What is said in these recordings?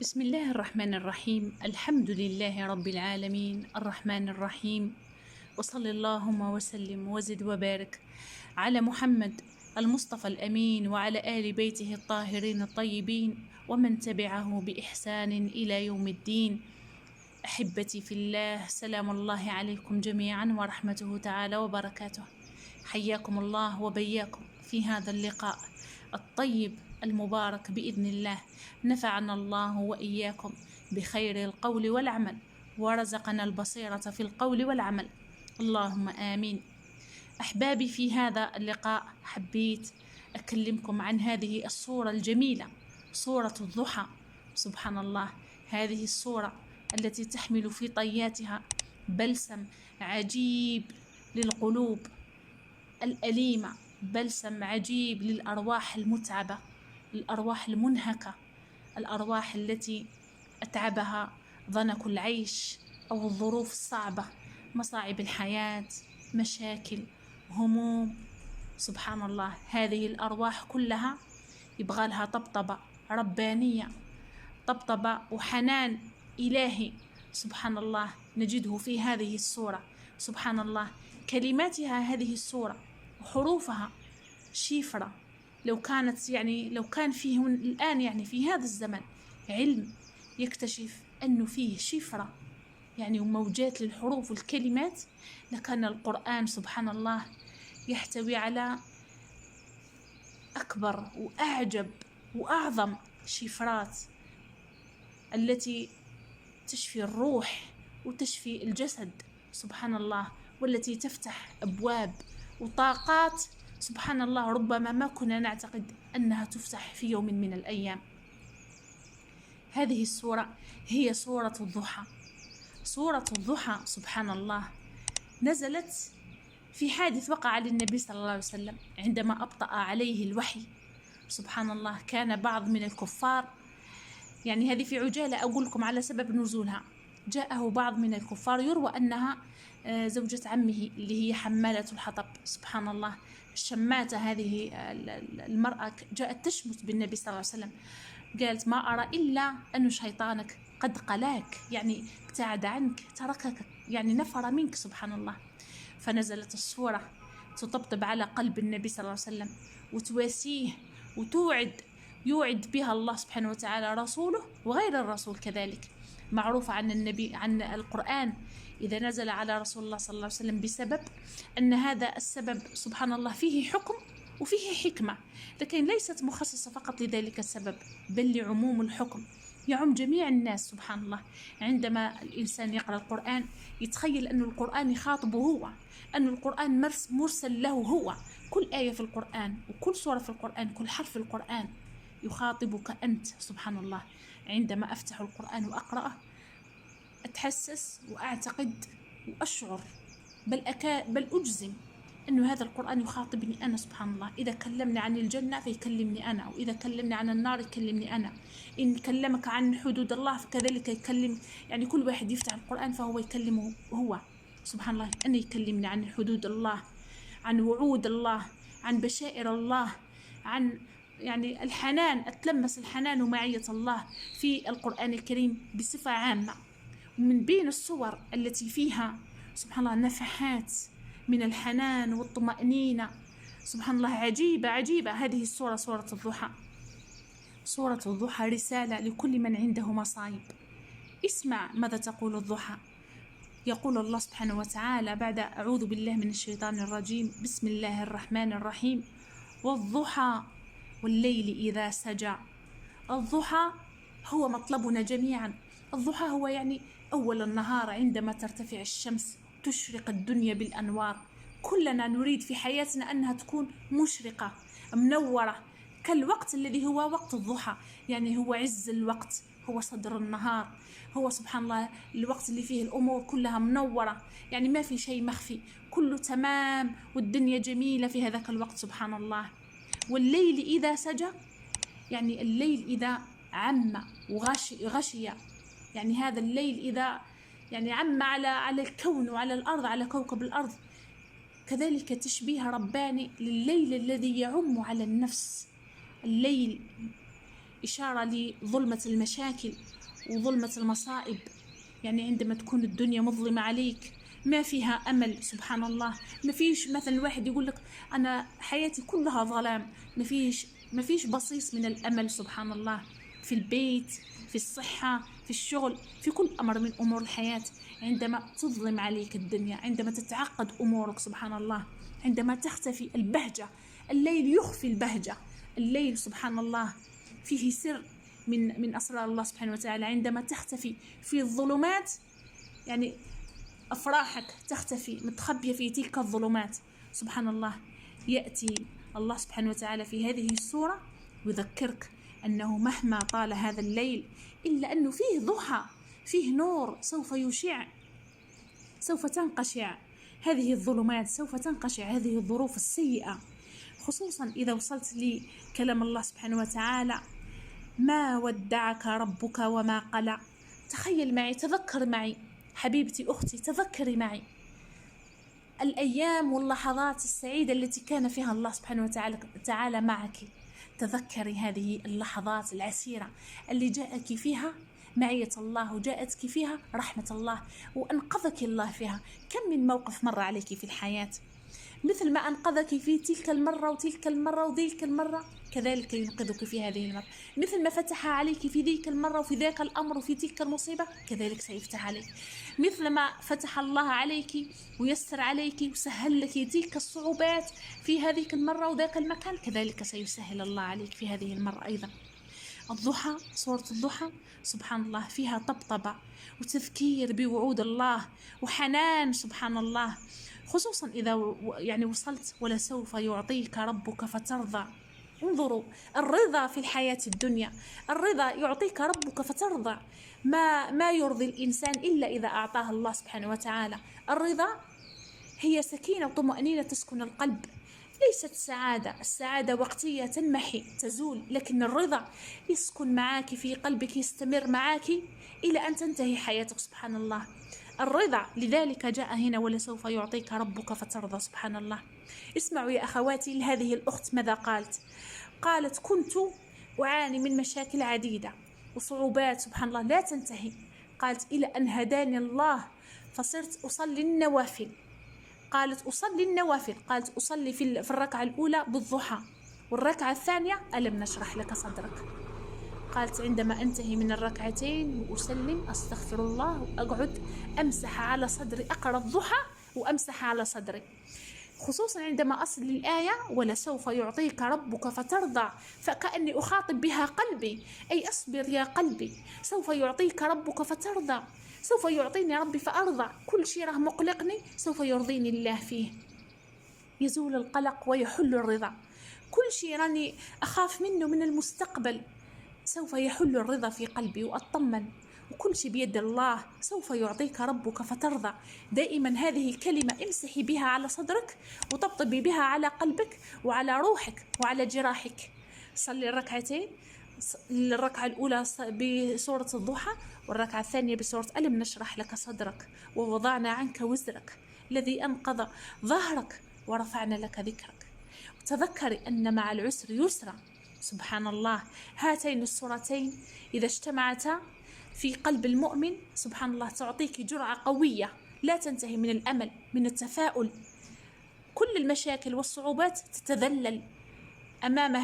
بسم الله الرحمن الرحيم. الحمد لله رب العالمين الرحمن الرحيم، وصل اللهم وسلم وزد وبارك على محمد المصطفى الأمين وعلى آل بيته الطاهرين الطيبين ومن تبعه بإحسان إلى يوم الدين. أحبتي في الله، سلام الله عليكم جميعا ورحمته تعالى وبركاته. حياكم الله وبياكم في هذا اللقاء الطيب المبارك بإذن الله. نفعنا الله وإياكم بخير القول والعمل، ورزقنا البصيرة في القول والعمل، اللهم آمين. أحبابي، في هذا اللقاء حبيت أكلمكم عن هذه الصورة الجميلة، صورة الضحى. سبحان الله، هذه الصورة التي تحمل في طياتها بلسم عجيب للقلوب الأليمة، بلسم عجيب للأرواح المتعبة، الأرواح المنهكة، الأرواح التي أتعبها ضنك العيش أو الظروف الصعبة، مصاعب الحياة، مشاكل، هموم. سبحان الله، هذه الأرواح كلها يبغى لها طبطبة ربانية، طبطبة وحنان إلهي. سبحان الله، نجده في هذه السورة. سبحان الله، كلماتها هذه السورة وحروفها شفرة. لو كان فيه الآن في هذا الزمن علم يكتشف أنه فيه شفرة وموجات للحروف والكلمات، لكان القرآن سبحان الله يحتوي على أكبر وأعجب وأعظم شفرات التي تشفي الروح وتشفي الجسد. سبحان الله، والتي تفتح أبواب وطاقات سبحان الله ربما ما كنا نعتقد أنها تفتح في يوم من الأيام. هذه السورة هي سورة الضحى. سورة الضحى سبحان الله نزلت في حادث وقع للنبي صلى الله عليه وسلم عندما أبطأ عليه الوحي. سبحان الله، كان بعض من الكفار، هذه في عجالة أقول لكم على سبب نزولها. جاءه بعض من الكفار، يروى أنها زوجة عمه اللي هي حمالة الحطب. سبحان الله، الشماتة هذه المرأة جاءت تشمت بالنبي صلى الله عليه وسلم، قالت: ما أرى إلا أن شيطانك قد قلاك، ابتعد عنك، تركك، نفر منك. سبحان الله. فنزلت السورة تطبطب على قلب النبي صلى الله عليه وسلم وتواسيه يوعد بها الله سبحانه وتعالى رسوله وغير الرسول كذلك. معروف عن القرآن إذا نزل على رسول الله صلى الله عليه وسلم بسبب أن هذا السبب سبحان الله فيه حكم وفيه حكمة، لكن ليست مخصصة فقط لذلك السبب، بل لعموم الحكم، يعم جميع الناس. سبحان الله، عندما الإنسان يقرأ القرآن يتخيل أن القرآن يخاطبه هو، أن القرآن مرسل له هو. كل آية في القرآن وكل سورة في القرآن، كل حرف في القرآن يخاطبك أنت. سبحان الله، عندما أفتح القرآن وأقرأه أتحسس وأعتقد وأشعر بل أجزم أن هذا القرآن يخاطبني أنا. سبحان الله، إذا كلمني عن الجنة فيكلمني أنا، وإذا كلمني عن النار يكلمني أنا، إن كلمك عن حدود الله فكذلك يكلم. كل واحد يفتح القرآن فهو يكلمه هو. سبحان الله، أن يكلمني عن حدود الله، عن وعود الله، عن بشائر الله، عن الحنان، أتلمس الحنان ومعية الله في القرآن الكريم بصفة عامة. ومن بين الصور التي فيها سبحان الله نفحات من الحنان والطمأنينة، سبحان الله، عجيبة عجيبة هذه السورة، سورة الضحى. سورة الضحى رسالة لكل من عنده مصايب. اسمع ماذا تقول الضحى. يقول الله سبحانه وتعالى بعد أعوذ بالله من الشيطان الرجيم: بسم الله الرحمن الرحيم، والضحى والليل إذا سجى. الضحى هو مطلبنا جميعا. الضحى هو أول النهار، عندما ترتفع الشمس تشرق الدنيا بالأنوار. كلنا نريد في حياتنا أنها تكون مشرقة منورة كالوقت الذي هو وقت الضحى، هو عز الوقت، هو صدر النهار، هو سبحان الله الوقت اللي فيه الأمور كلها منورة، ما في شيء مخفي، كله تمام والدنيا جميلة في هذاك الوقت. سبحان الله. والليل إذا سجى، الليل إذا عم وغشي، هذا الليل إذا عم على الكون وعلى الأرض، على كوكب الأرض. كذلك تشبيه رباني لليل الذي يعم على النفس. الليل إشارة لظلمة المشاكل وظلمة المصائب. يعني عندما تكون الدنيا مظلمة عليك ما فيها أمل، سبحان الله، ما فيش مثلا الواحد يقول لك أنا حياتي كلها ظلام، ما فيش بصيص من الأمل، سبحان الله، في البيت، في الصحة، في الشغل، في كل أمر من أمور الحياة. عندما تظلم عليك الدنيا، عندما تتعقد أمورك، سبحان الله، عندما تختفي البهجة، الليل يخفي البهجة، الليل سبحان الله فيه سر من أسرار الله سبحانه وتعالى. عندما تختفي في الظلمات، يعني أفراحك تختفي متخبية في تلك الظلمات، سبحان الله. يأتي الله سبحانه وتعالى في هذه السورة يذكرك أنه مهما طال هذا الليل إلا أنه فيه ضحى، فيه نور سوف يشع، سوف تنقشع هذه الظلمات، سوف تنقشع هذه الظروف السيئة. خصوصا إذا وصلت لكلام الله سبحانه وتعالى: ما ودعك ربك وما قلى. تخيل معي، تذكر معي حبيبتي أختي، تذكري معي الأيام واللحظات السعيدة التي كان فيها الله سبحانه وتعالى معك. تذكري هذه اللحظات العسيرة اللي جاءك فيها معية الله، وجاءتك فيها رحمة الله، وأنقذك الله فيها. كم من موقف مر عليك في الحياة مثل ما أنقذك في تلك المرة وتلك المرة وذيك المرة، كذلك ينقذك في هذه المرة. مثل ما فتح عليك في ذيك المرة وفي ذاك الأمر وفي تلك المصيبة، كذلك سيفتح عليك. مثل ما فتح الله عليك ويسر عليك وسهل لك تلك الصعوبات في هذه المرة وذاك المكان، كذلك سيسهل الله عليك في هذه المرة أيضا. الضحى، سورة الضحى سبحان الله فيها طبطبة وتذكير بوعود الله وحنان، سبحان الله. خصوصا إذا يعني وصلت: ولسوف يعطيك ربك فترضى. انظروا الرضا في الحياة الدنيا، الرضا يعطيك ربك فترضى. ما يرضي الإنسان إلا إذا أعطاه الله سبحانه وتعالى. الرضا هي سكينة وطمأنينة تسكن القلب، ليست سعادة. السعادة وقتية تنمحي تزول، لكن الرضا يسكن معك في قلبك، يستمر معك إلى أن تنتهي حياتك، سبحان الله. الرضا لذلك جاء هنا: ولسوف يعطيك ربك فترضى، سبحان الله. اسمعوا يا أخواتي لهذه الأخت ماذا قالت: كنت أعاني من مشاكل عديدة وصعوبات، سبحان الله، لا تنتهي. قالت: إلى أن هداني الله فصرت أصلي النوافل. قالت: أصلي النوافل، قالت: أصلي في الركعة الأولى بالضحى، والركعة الثانية ألم نشرح لك صدرك. قالت: عندما أنتهي من الركعتين وأسلم أستغفر الله وأقعد أمسح على صدري، أقرأ الضحى وأمسح على صدري، خصوصا عندما أصل للآية: ولسوف يعطيك ربك فترضى، فكأني أخاطب بها قلبي، أي أصبر يا قلبي، سوف يعطيك ربك فترضى، سوف يعطيني ربي فأرضى. كل شيء راه مقلقني سوف يرضيني الله فيه، يزول القلق ويحل الرضا. كل شيء راني أخاف منه من المستقبل سوف يحل الرضا في قلبي وأطمن، وكل شيء بيد الله. سوف يعطيك ربك فترضى. دائما هذه الكلمة امسحي بها على صدرك وطبطبي بها على قلبك وعلى روحك وعلى جراحك. صلي الركعتين، الركعة الأولى بسورة الضحى، والركعة الثانية بسورة ألم نشرح لك صدرك ووضعنا عنك وزرك الذي أنقض ظهرك ورفعنا لك ذكرك. وتذكري أن مع العسر يسرا، سبحان الله. هاتين السورتين إذا اجتمعتا في قلب المؤمن، سبحان الله، تعطيك جرعة قوية لا تنتهي من الأمل، من التفاؤل. كل المشاكل والصعوبات تتذلل أمام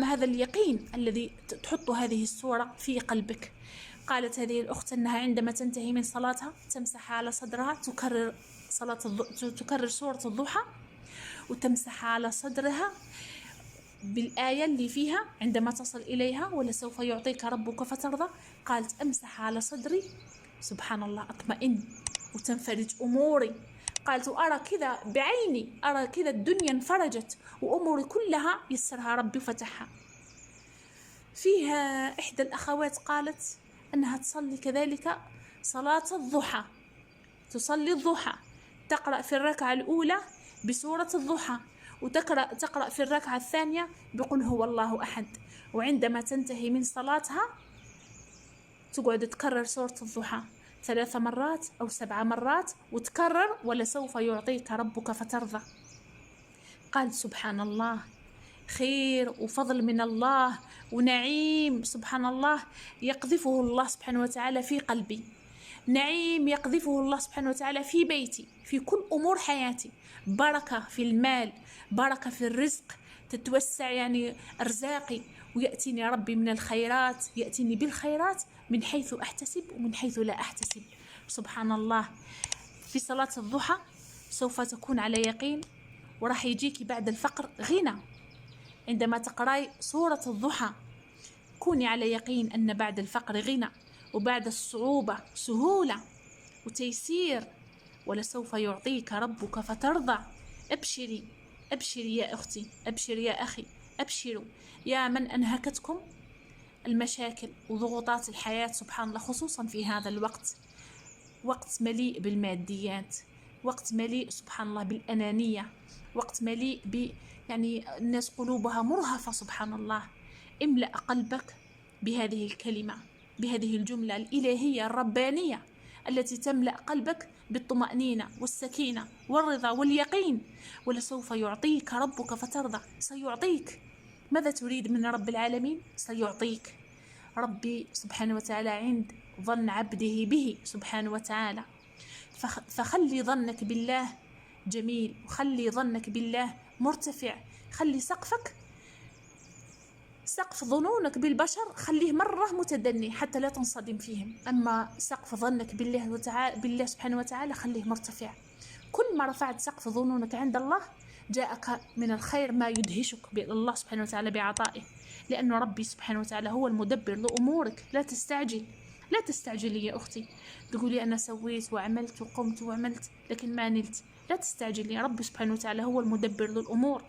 هذا اليقين الذي تحط هذه السورة في قلبك. قالت هذه الأخت أنها عندما تنتهي من صلاتها تمسح على صدرها، تكرر سورة الضحى وتمسح على صدرها بالآية اللي فيها عندما تصل إليها: ولسوف يعطيك ربك فترضى. قالت: أمسح على صدري، سبحان الله، أطمئن وتنفرج أموري. قالت: أرى كذا بعيني، أرى كذا الدنيا انفرجت وأموري كلها يسرها ربي وفتحها. فيها إحدى الأخوات قالت أنها تصلي كذلك صلاة الضحى، تصلي الضحى، تقرأ في الركعة الأولى بسورة الضحى، وتقرأ في الركعة الثانية بقل هو الله أحد، وعندما تنتهي من صلاتها تقعد تكرر سورة الضحى 3 مرات أو 7 مرات، وتكرر: ولسوف يعطيك ربك فترضى. قال: سبحان الله، خير وفضل من الله ونعيم سبحان الله يقذفه الله سبحانه وتعالى في قلبي، نعيم يقذفه الله سبحانه وتعالى في بيتي، في كل أمور حياتي، بركة في المال، بركة في الرزق، تتوسع يعني أرزاقي، ويأتيني ربي من الخيرات، يأتيني بالخيرات من حيث أحتسب ومن حيث لا أحتسب. سبحان الله. في صلاة الضحى سوف تكون على يقين، وراح يجيك بعد الفقر غنى. عندما تقرأي سورة الضحى كوني على يقين أن بعد الفقر غنى، وبعد الصعوبة سهولة وتيسير. ولسوف يعطيك ربك فترضى. أبشري أبشري يا أختي، أبشري يا أخي، أبشروا يا من أنهكتكم المشاكل وضغوطات الحياة سبحان الله، خصوصا في هذا الوقت، وقت مليء بالماديات، وقت مليء سبحان الله بالأنانية، وقت مليء يعني الناس قلوبها مرهفة سبحان الله. املأ قلبك بهذه الكلمة، بهذه الجملة الإلهية الربانية التي تملأ قلبك بالطمأنينة والسكينة والرضا واليقين. ولسوف يعطيك ربك فترضى. سيعطيك. ماذا تريد من رب العالمين؟ سيعطيك. ربي سبحانه وتعالى عند ظن عبده به سبحانه وتعالى. فخلي ظنك بالله جميل، وخلي ظنك بالله مرتفع. خلي سقف ظنونك بالبشر خليه مرة متدني حتى لا تنصدم فيهم، أما سقف ظنك بالله سبحانه وتعالى خليه مرتفع. كل ما رفعت سقف ظنونك عند الله جاءك من الخير ما يدهشك بالله سبحانه وتعالى بعطائه، لأن ربي سبحانه وتعالى هو المدبر لأمورك. لا تستعجل، لا تستعجلي يا أختي تقولي أنا سويت وعملت وقمت وعملت لكن ما نلت. لا تستعجلي، ربي سبحانه وتعالى هو المدبر للأمور.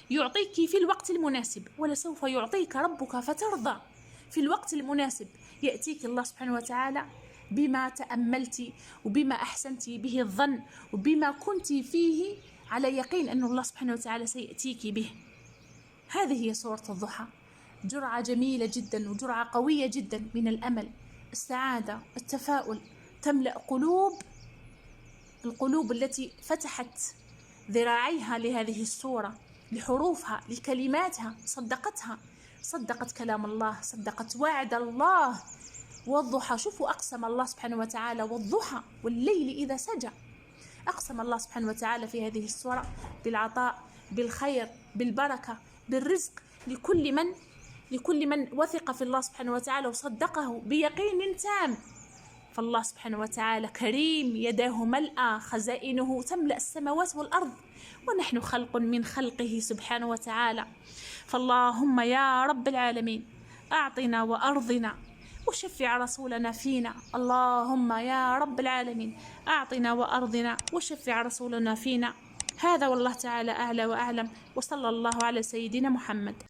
يعطيك في الوقت المناسب، ولسوف يعطيك ربك فترضى. في الوقت المناسب يأتيك الله سبحانه وتعالى بما تأملت وبما أحسنت به الظن وبما كنت فيه على يقين أن الله سبحانه وتعالى سيأتيك به. هذه هي سورة الضحى، جرعة جميلة جدا وجرعة قوية جدا من الأمل، السعادة، التفاؤل، تملأ القلوب التي فتحت ذراعيها لهذه السورة، لحروفها، لكلماتها، صدقت كلام الله، صدقت وعد الله. والضحى، شوفوا أقسم الله سبحانه وتعالى والضحى والليل إذا سجى. أقسم الله سبحانه وتعالى في هذه السورة بالعطاء، بالخير، بالبركة، بالرزق لكل من وثق في الله سبحانه وتعالى وصدقه بيقين تام. فالله سبحانه وتعالى كريم، يداه ملأى، خزائنه تملأ السماوات والأرض، ونحن خلق من خلقه سبحانه وتعالى. فاللهم يا رب العالمين أعطنا وأرضنا وشفع رسولنا فينا. اللهم يا رب العالمين أعطنا وأرضنا وشفع رسولنا فينا. هذا والله تعالى أعلى وأعلم، وصلى الله على سيدنا محمد.